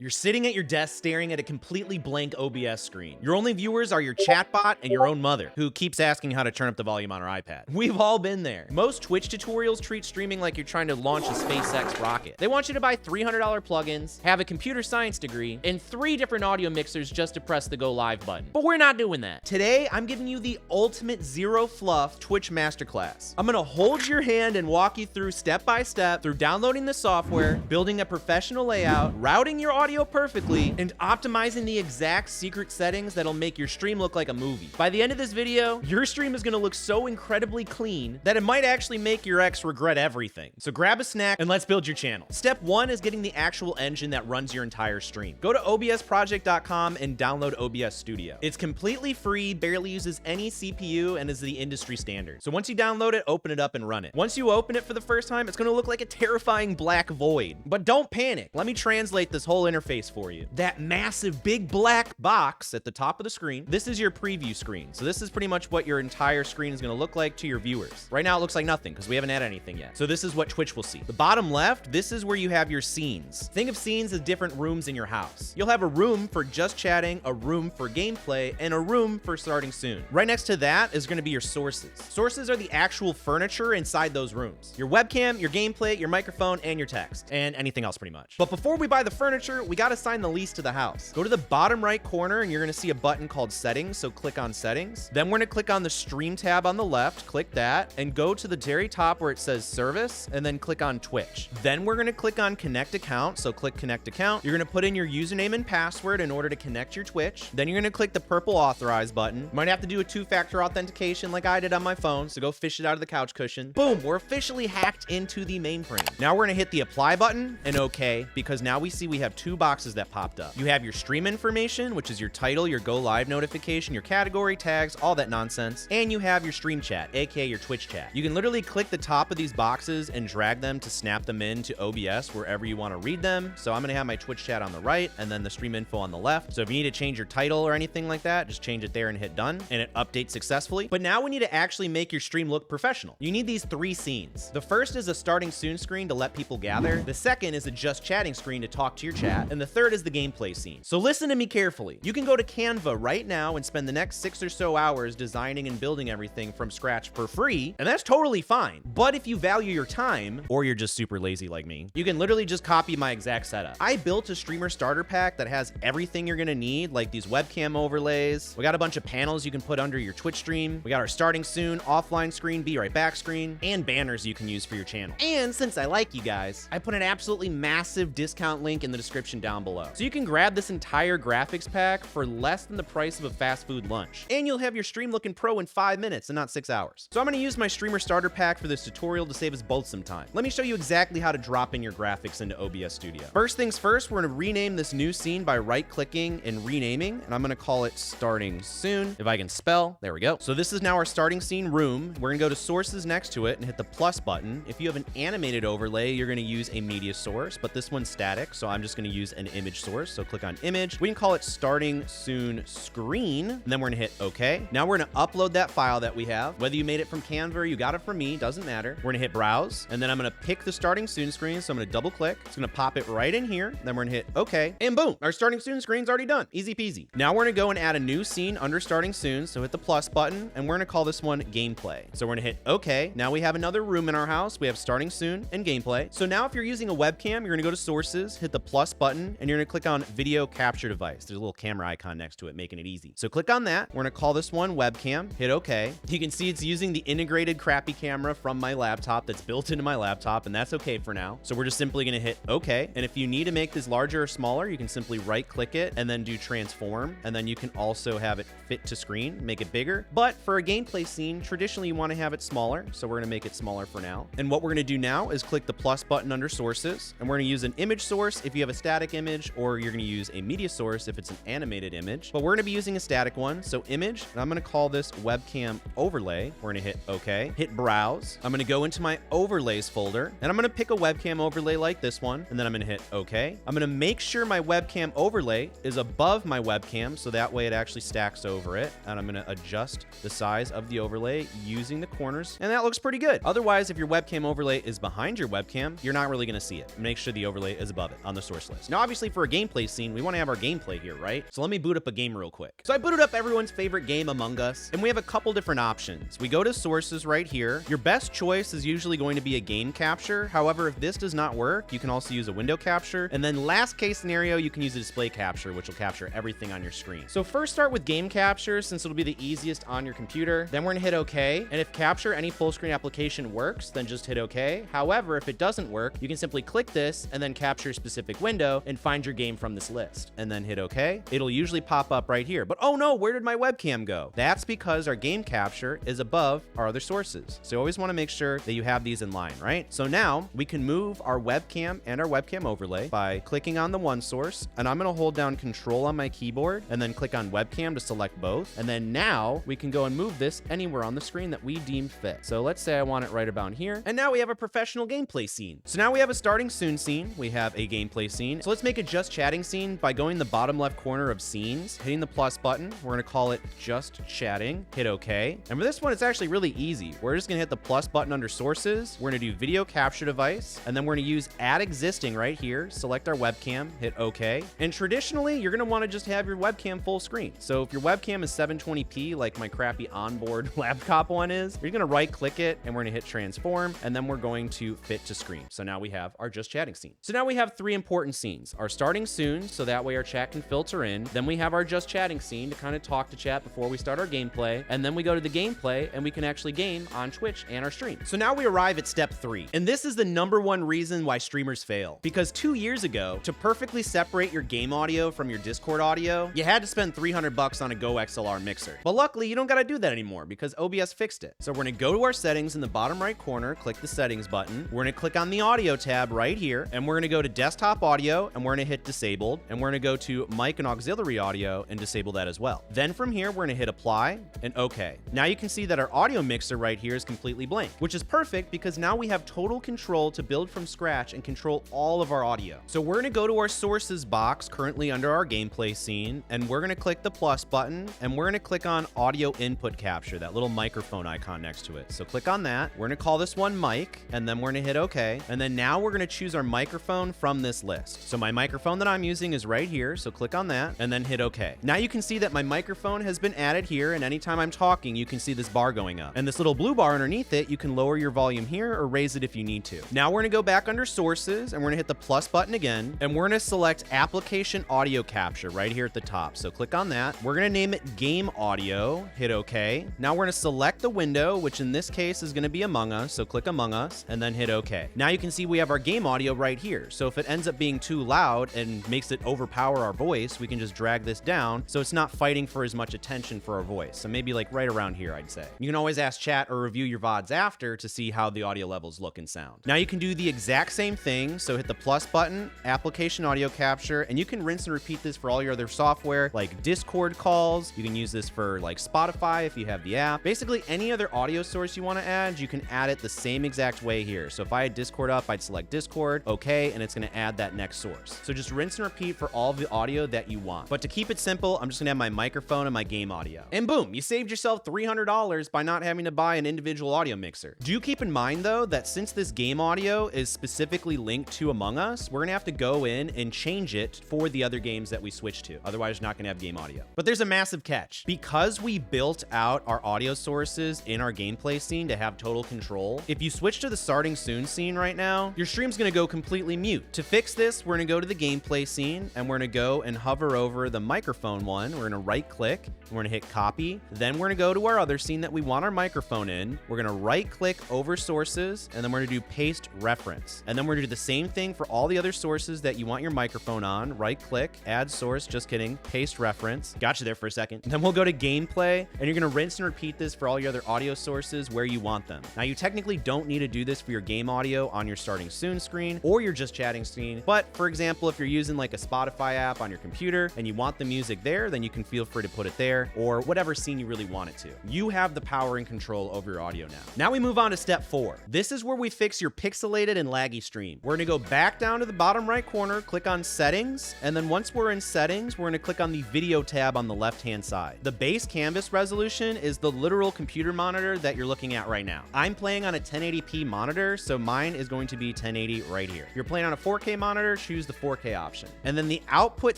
You're sitting at your desk staring at a completely blank OBS screen. Your only viewers are your chatbot and your own mother, who keeps asking how to turn up the volume on her iPad. We've all been there. Most Twitch tutorials treat streaming like you're trying to launch a SpaceX rocket. They want you to buy $300 plugins, have a computer science degree, and 3 different audio mixers just to press the go live button. But we're not doing that. Today, I'm giving you the ultimate zero fluff Twitch masterclass. I'm gonna hold your hand and walk you through step by step through downloading the software, building a professional layout, routing your audio perfectly, and optimizing the exact secret settings that'll make your stream look like a movie. By the end of this video, your stream is gonna look so incredibly clean that it might actually make your ex regret everything. So grab a snack and let's build your channel. Step 1 is getting the actual engine that runs your entire stream. Go to obsproject.com and download OBS Studio. It's completely free, barely uses any CPU, and is the industry standard. So once you download it, open it up and run it. Once you open it for the first time, it's gonna look like a terrifying black void. But don't panic. Let me translate this whole interface for you. That massive big black box at the top of the screen, this is your preview screen. So this is pretty much what your entire screen is going to look like to your viewers. Right now it looks like nothing because we haven't had anything yet. So this is what Twitch will see. The bottom left, this is where you have your scenes. Think of scenes as different rooms in your house. You'll have a room for just chatting, a room for gameplay, and a room for starting soon. Right next to that is going to be your sources. Sources are the actual furniture inside those rooms. Your webcam, your gameplay, your microphone, and your text, and anything else pretty much. But before we buy the furniture, we got to assign the lease to the house. Go to the bottom right corner and you're going to see a button called settings. So click on settings. Then we're going to click on the stream tab on the left, click that, and go to the very top where it says service, and then click on Twitch. Then we're going to click on connect account. So click connect account. You're going to put in your username and password in order to connect your Twitch. Then you're going to click the purple authorize button. You might have to do a 2-factor authentication like I did on my phone. So go fish it out of the couch cushion. Boom, we're officially hacked into the mainframe. Now we're going to hit the apply button and okay, because now we see we have 2 boxes that popped up. You have your stream information, which is your title, your go live notification, your category, tags, all that nonsense, and you have your stream chat, aka your Twitch chat. You can literally click the top of these boxes and drag them to snap them into OBS wherever you want to read them. So I'm going to have my Twitch chat on the right and then the stream info on the left. So if you need to change your title or anything like that, just change it there and hit done, and it updates successfully. But now we need to actually make your stream look professional. You need these 3 scenes. The first is a starting soon screen to let people gather. The second is a just chatting screen to talk to your chat. And the third is the gameplay scene. So listen to me carefully. You can go to Canva right now and spend the next 6 or so hours designing and building everything from scratch for free, and that's totally fine. But if you value your time, or you're just super lazy like me, you can literally just copy my exact setup. I built a streamer starter pack that has everything you're gonna need, like these webcam overlays. We got a bunch of panels you can put under your Twitch stream. We got our starting soon, offline screen, be right back screen, and banners you can use for your channel. And since I like you guys, I put an absolutely massive discount link in the description down below. So you can grab this entire graphics pack for less than the price of a fast food lunch. And you'll have your stream looking pro in 5 minutes and not 6 hours. So I'm gonna use my streamer starter pack for this tutorial to save us both some time. Let me show you exactly how to drop in your graphics into OBS Studio. First things first, we're gonna rename this new scene by right-clicking and renaming, and I'm gonna call it starting soon. If I can spell, there we go. So this is now our starting scene room. We're gonna go to sources next to it and hit the plus button. If you have an animated overlay, you're gonna use a media source, but this one's static, so I'm just gonna use an image source. So click on image. We can call it starting soon screen, and then we're gonna hit okay. Now we're gonna upload that file that we have. Whether you made it from Canva or you got it from me, doesn't matter. We're gonna hit browse, and then I'm gonna pick the starting soon screen. So I'm gonna double click. It's gonna pop it right in here. Then we're gonna hit okay, and boom, our starting soon screen's already done. Easy peasy. Now we're gonna go and add a new scene under starting soon. So hit the plus button, and we're gonna call this one gameplay. So we're gonna hit okay. Now we have another room in our house. We have starting soon and gameplay. So now if you're using a webcam, you're gonna go to sources, hit the plus button, and you're gonna click on video capture device. There's a little camera icon next to it, making it easy. So click on that. We're gonna call this one webcam, hit okay. You can see it's using the integrated crappy camera from my laptop that's built into my laptop, and that's okay for now. So we're just simply gonna hit okay. And if you need to make this larger or smaller, you can simply right click it and then do transform. And then you can also have it fit to screen, make it bigger. But for a gameplay scene, traditionally you wanna have it smaller. So we're gonna make it smaller for now. And what we're gonna do now is click the plus button under sources, and we're gonna use an image source if you have a static image, or you're gonna use a media source if it's an animated image. But we're gonna be using a static one. So image, and I'm gonna call this webcam overlay. We're gonna hit okay, hit browse. I'm gonna go into my overlays folder, and I'm gonna pick a webcam overlay like this one, and then I'm gonna hit okay. I'm gonna make sure my webcam overlay is above my webcam, so that way it actually stacks over it. And I'm gonna adjust the size of the overlay using the corners, and that looks pretty good. Otherwise, if your webcam overlay is behind your webcam, you're not really gonna see it. Make sure the overlay is above it on the source list. Now, obviously for a gameplay scene, we want to have our gameplay here, right? So let me boot up a game real quick. So I booted up everyone's favorite game, Among Us, and we have a couple different options. We go to sources right here. Your best choice is usually going to be a game capture. However, if this does not work, you can also use a window capture. And then last case scenario, you can use a display capture, which will capture everything on your screen. So first start with game capture, since it'll be the easiest on your computer. Then we're gonna hit OK. And if capture any full screen application works, then just hit OK. However, if it doesn't work, you can simply click this and then capture a specific window and find your game from this list. And then hit OK. It'll usually pop up right here. But oh no, where did my webcam go? That's because our game capture is above our other sources. So you always want to make sure that you have these in line, right? So now we can move our webcam and our webcam overlay by clicking on the one source, and I'm going to hold down Control on my keyboard and then click on webcam to select both. And then now we can go and move this anywhere on the screen that we deem fit. So let's say I want it right about here. And now we have a professional gameplay scene. So now we have a starting soon scene. We have a gameplay scene. So let's make a just chatting scene by going the bottom left corner of scenes, hitting the plus button. We're going to call it just chatting, hit OK. And for this one, it's actually really easy. We're just going to hit the plus button under sources. We're going to do video capture device, and then we're going to use add existing right here, select our webcam, hit OK. And traditionally, you're going to want to just have your webcam full screen. So if your webcam is 720p, like my crappy onboard laptop one is, you're going to right click it and we're going to hit transform, and then we're going to fit to screen. So now we have our just chatting scene. So now we have three important scenes. Our starting soon, so that way our chat can filter in. Then we have our just chatting scene to kind of talk to chat before we start our gameplay. And then we go to the gameplay and we can actually game on Twitch and our stream. So now we arrive at step 3. And this is the #1 reason why streamers fail. Because 2 years ago, to perfectly separate your game audio from your Discord audio, you had to spend $300 on a Go XLR mixer. But luckily, you don't got to do that anymore because OBS fixed it. So we're going to go to our settings in the bottom right corner, click the settings button. We're going to click on the audio tab right here, and we're going to go to desktop audio, and we're going to hit disabled, and we're going to go to mic and auxiliary audio and disable that as well. Then from here, we're going to hit apply and OK. Now you can see that our audio mixer right here is completely blank, which is perfect because now we have total control to build from scratch and control all of our audio. So we're going to go to our sources box currently under our gameplay scene, and we're going to click the plus button, and we're going to click on audio input capture, that little microphone icon next to it. So click on that. We're going to call this one mic, and then we're going to hit OK. And then now we're going to choose our microphone from this list. So my microphone that I'm using is right here. So click on that and then hit OK. Now you can see that my microphone has been added here, and anytime I'm talking, you can see this bar going up. And this little blue bar underneath it, you can lower your volume here or raise it if you need to. Now we're going to go back under sources, and we're going to hit the plus button again, and we're going to select application audio capture right here at the top. So click on that. We're going to name it game audio, hit OK. Now we're going to select the window, which in this case is going to be Among Us. So click Among Us and then hit OK. Now you can see we have our game audio right here. So if it ends up being too loud and makes it overpower our voice, we can just drag this down so it's not fighting for as much attention for our voice. So maybe like right around here, I'd say. You can always ask chat or review your VODs after to see how the audio levels look and sound. Now you can do the exact same thing. So hit the plus button, application audio capture, and you can rinse and repeat this for all your other software like Discord calls. You can use this for like Spotify if you have the app. Basically any other audio source you want to add, you can add it the same exact way here. So if I had Discord up, I'd select Discord, okay, and it's going to add that next source. So just rinse and repeat for all of the audio that you want. But to keep it simple, I'm just going to have my microphone and my game audio. And boom, you saved yourself $300 by not having to buy an individual audio mixer. Do keep in mind though that since this game audio is specifically linked to Among Us, we're going to have to go in and change it for the other games that we switch to. Otherwise, you're not going to have game audio. But there's a massive catch. Because we built out our audio sources in our gameplay scene to have total control, if you switch to the starting soon scene right now, your stream's going to go completely mute. To fix this, we're going to go to the gameplay scene, and we're going to go and hover over the microphone one. We're going to right click, and we're going to hit copy. Then we're going to go to our other scene that we want our microphone in. We're going to right click over sources, and then we're going to do paste reference. And then we're going to do the same thing for all the other sources that you want your microphone on. Right click, add source, just kidding, paste reference. Got you there for a second. And then we'll go to gameplay, and you're going to rinse and repeat this for all your other audio sources where you want them. Now you technically don't need to do this for your game audio on your starting soon screen or your just chatting screen. But for example, if you're using like a Spotify app on your computer and you want the music there, then you can feel free to put it there or whatever scene you really want it to. You have the power and control over your audio now. Now we move on to step 4. This is where we fix your pixelated and laggy stream. We're going to go back down to the bottom right corner, click on settings, and then once we're in settings, we're going to click on the video tab on the left-hand side. The base canvas resolution is the literal computer monitor that you're looking at right now. I'm playing on a 1080p monitor, so mine is going to be 1080 right here. If you're playing on a 4K monitor, choose choose the 4K option. And then the output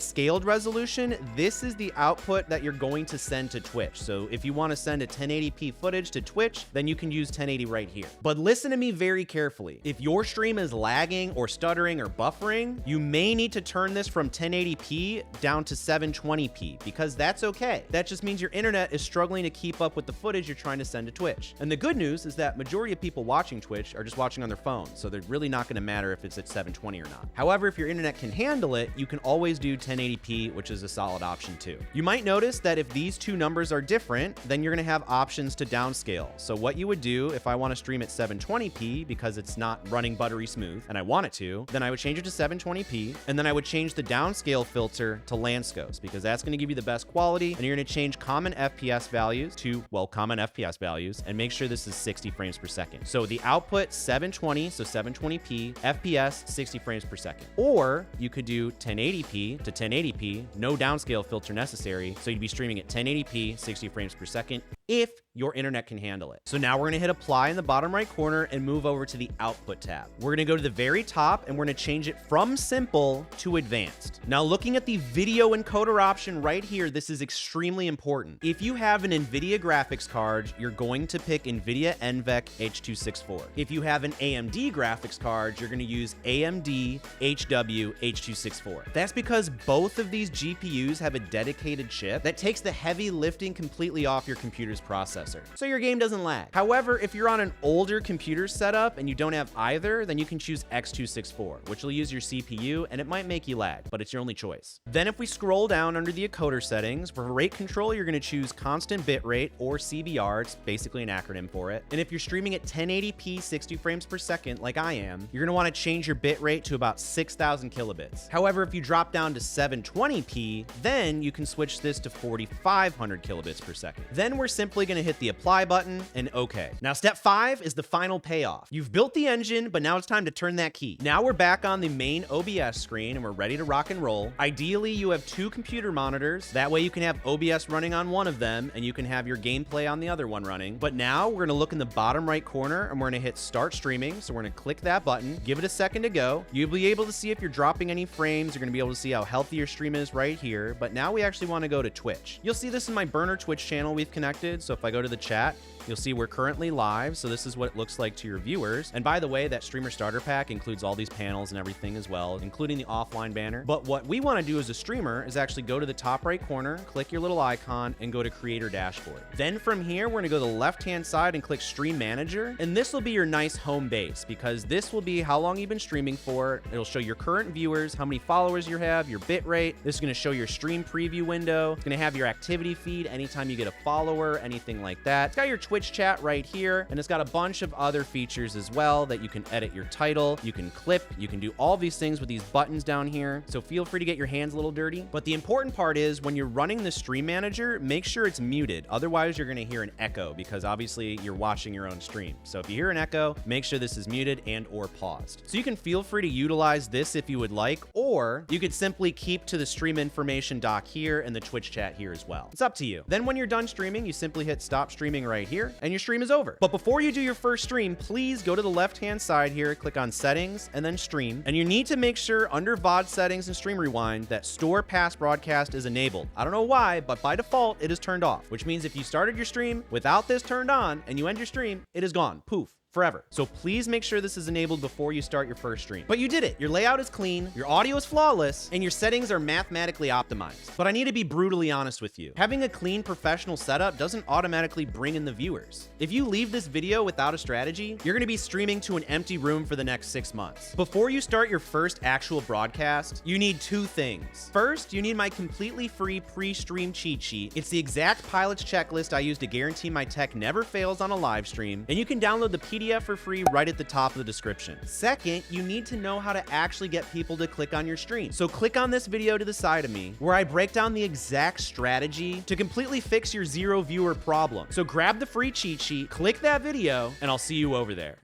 scaled resolution, this is the output that you're going to send to Twitch. So if you want to send a 1080p footage to Twitch, then you can use 1080 right here. But listen to me very carefully. If your stream is lagging or stuttering or buffering, you may need to turn this from 1080p down to 720p, because that's okay. That just means your internet is struggling to keep up with the footage you're trying to send to Twitch. And the good news is that majority of people watching Twitch are just watching on their phone, so they're really not going to matter if it's at 720 or not. However, if your internet can handle it, you can always do 1080p, which is a solid option too. You might notice that if these two numbers are different, then you're going to have options to downscale. So what you would do if I want to stream at 720p because it's not running buttery smooth and I want it to, then I would change it to 720p, and then I would change the downscale filter to Landscopes, because that's going to give you the best quality, and you're going to change common FPS values to, well, common FPS values, and make sure this is 60 frames per second. So the output 720, so 720p, FPS 60 frames per second. Or you could do 1080p to 1080p, no downscale filter necessary, so you'd be streaming at 1080p, 60 frames per second, if your internet can handle it. So now we're gonna hit apply in the bottom right corner and move over to the output tab. We're gonna go to the very top and we're gonna change it from simple to advanced. Now looking at the video encoder option right here, this is extremely important. If you have an NVIDIA graphics card, you're going to pick NVIDIA NVEC H.264. If you have an AMD graphics card, you're gonna use AMD HW H.264. That's because both of these GPUs have a dedicated chip that takes the heavy lifting completely off your computer's processor, so your game doesn't lag. However, if you're on an older computer setup and you don't have either, then you can choose X264, which will use your CPU and it might make you lag, but it's your only choice. Then if we scroll down under the encoder settings, for rate control, you're gonna choose constant bitrate, or CBR, it's basically an acronym for it. And if you're streaming at 1080p 60 frames per second, like I am, you're gonna wanna change your bitrate to about 6,000 kilobits. However, if you drop down to 720p, then you can switch this to 4,500 kilobits per second. Then we're simply going to hit the apply button and OK. Now, step 5 is the final payoff. You've built the engine, but now it's time to turn that key. Now we're back on the main OBS screen and we're ready to rock and roll. Ideally, you have 2 computer monitors. That way you can have OBS running on one of them and you can have your gameplay on the other one running. But now we're going to look in the bottom right corner and we're going to hit start streaming. So we're going to click that button, give it a second to go. You'll be able to see if you're dropping any frames. You're going to be able to see how healthy your stream is right here. But now we actually want to go to Twitch. You'll see this in my burner Twitch channel we've connected. So if I go to the chat, you'll see we're currently live. So this is what it looks like to your viewers. And by the way, that streamer starter pack includes all these panels and everything as well, including the offline banner. But what we want to do as a streamer is actually go to the top right corner, click your little icon and go to creator dashboard. Then from here, we're going to go to the left-hand side and click stream manager. And this will be your nice home base, because this will be how long you've been streaming for. It'll show your current viewers, how many followers you have, your bit rate. This is going to show your stream preview window. It's going to have your activity feed anytime you get a follower, anything like that. It's got your Twitch chat right here, and it's got a bunch of other features as well that you can edit your title, you can clip, you can do all these things with these buttons down here. So feel free to get your hands a little dirty. But the important part is when you're running the stream manager, make sure it's muted. Otherwise, you're going to hear an echo, because obviously you're watching your own stream. So if you hear an echo, make sure this is muted and or paused. So you can feel free to utilize this if you would like, or you could simply keep to the stream information dock here and the Twitch chat here as well. It's up to you. Then when you're done streaming, you simply hit stop streaming right here and your stream is over. But before you do your first stream, please go to the left-hand side here, click on settings and then stream. And you need to make sure under VOD settings and stream rewind that store past broadcast is enabled. I don't know why, but by default, it is turned off, which means if you started your stream without this turned on and you end your stream, it is gone. Poof. Forever. So please make sure this is enabled before you start your first stream. But you did it. Your layout is clean, your audio is flawless, and your settings are mathematically optimized. But I need to be brutally honest with you. Having a clean professional setup doesn't automatically bring in the viewers. If you leave this video without a strategy, you're gonna be streaming to an empty room for the next 6 months. Before you start your first actual broadcast, you need 2 things. First, you need my completely free pre-stream cheat sheet. It's the exact pilot's checklist I use to guarantee my tech never fails on a live stream, and you can download the PDF for free right at the top of the description. Second, you need to know how to actually get people to click on your stream. So click on this video to the side of me where I break down the exact strategy to completely fix your 0 viewer problem. So grab the free cheat sheet, click that video, and I'll see you over there.